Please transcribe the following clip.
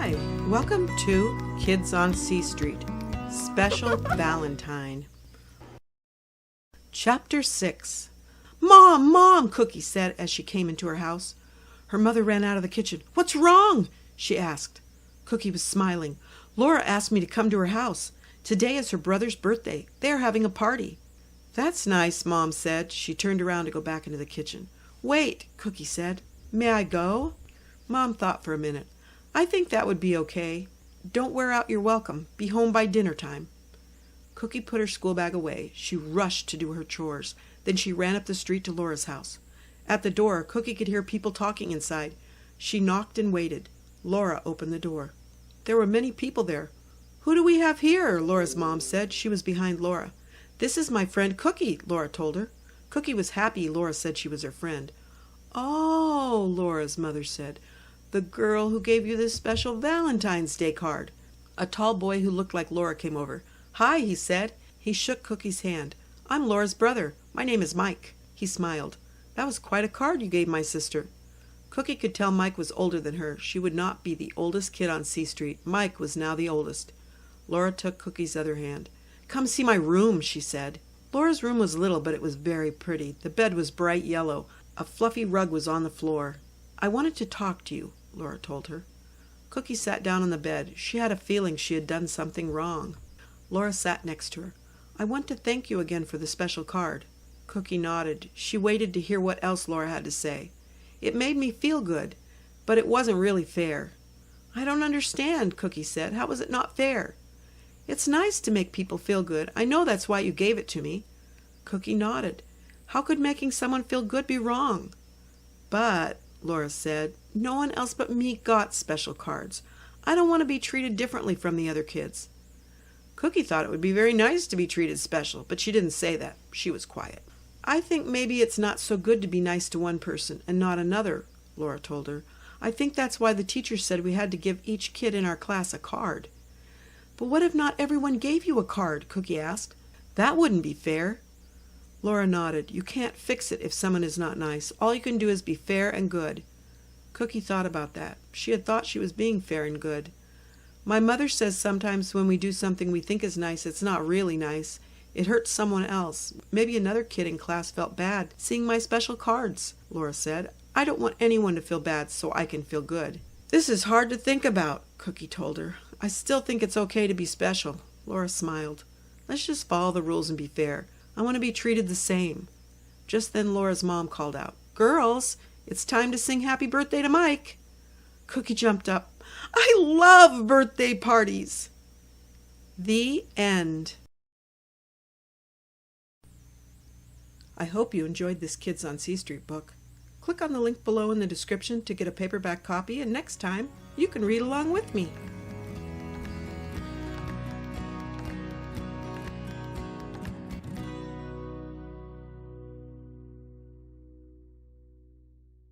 Hi, welcome to Kids on C Street, Special Valentine. Chapter 6. Mom, Mom, Cookie said as she came into her house. Her mother ran out of the kitchen. What's wrong? She asked. Cookie was smiling. Laura asked me to come to her house. Today is her brother's birthday. They are having a party. That's nice, Mom said. She turned around to go back into the kitchen. Wait, Cookie said. May I go? Mom thought for a minute. I think that would be okay. Don't wear out your welcome. Be home by dinner time. Cookie put her school bag away. She rushed to do her chores. Then she ran up the street to Laura's house. At the door, Cookie could hear people talking inside. She knocked and waited. Laura opened the door. There were many people there. Who do we have here? Laura's mom said. She was behind Laura. This is my friend Cookie, Laura told her. Cookie was happy Laura said she was her friend. Oh, Laura's mother said. The girl who gave you this special Valentine's Day card. A tall boy who looked like Laura came over. Hi, he said. He shook Cookie's hand. I'm Laura's brother. My name is Mike. He smiled. That was quite a card you gave my sister. Cookie could tell Mike was older than her. She would not be the oldest kid on C Street. Mike was now the oldest. Laura took Cookie's other hand. Come see my room, she said. Laura's room was little, but it was very pretty. The bed was bright yellow. A fluffy rug was on the floor. I wanted to talk to you, Laura told her. Cookie sat down on the bed. She had a feeling she had done something wrong. Laura sat next to her. I want to thank you again for the special card. Cookie nodded. She waited to hear what else Laura had to say. It made me feel good, but it wasn't really fair. I don't understand, Cookie said. How was it not fair? It's nice to make people feel good. I know that's why you gave it to me. Cookie nodded. How could making someone feel good be wrong? But, Laura said, no one else but me got special cards. I don't want to be treated differently from the other kids. Cookie thought it would be very nice to be treated special, but she didn't say that. She was quiet. I think maybe it's not so good to be nice to one person and not another, Laura told her. I think that's why the teacher said we had to give each kid in our class a card. But what if not everyone gave you a card? Cookie asked. That wouldn't be fair. Laura nodded. You can't fix it if someone is not nice. All you can do is be fair and good. Cookie thought about that. She had thought she was being fair and good. My mother says sometimes when we do something we think is nice, it's not really nice. It hurts someone else. Maybe another kid in class felt bad seeing my special cards, Laura said. I don't want anyone to feel bad so I can feel good. This is hard to think about, Cookie told her. I still think it's okay to be special. Laura smiled. Let's just follow the rules and be fair. I want to be treated the same. Just then Laura's mom called out, Girls, it's time to sing happy birthday to Mike. Cookie jumped up. I love birthday parties. The end. I hope you enjoyed this Kids on C Street book. Click on the link below in the description to get a paperback copy, and next time you can read along with me.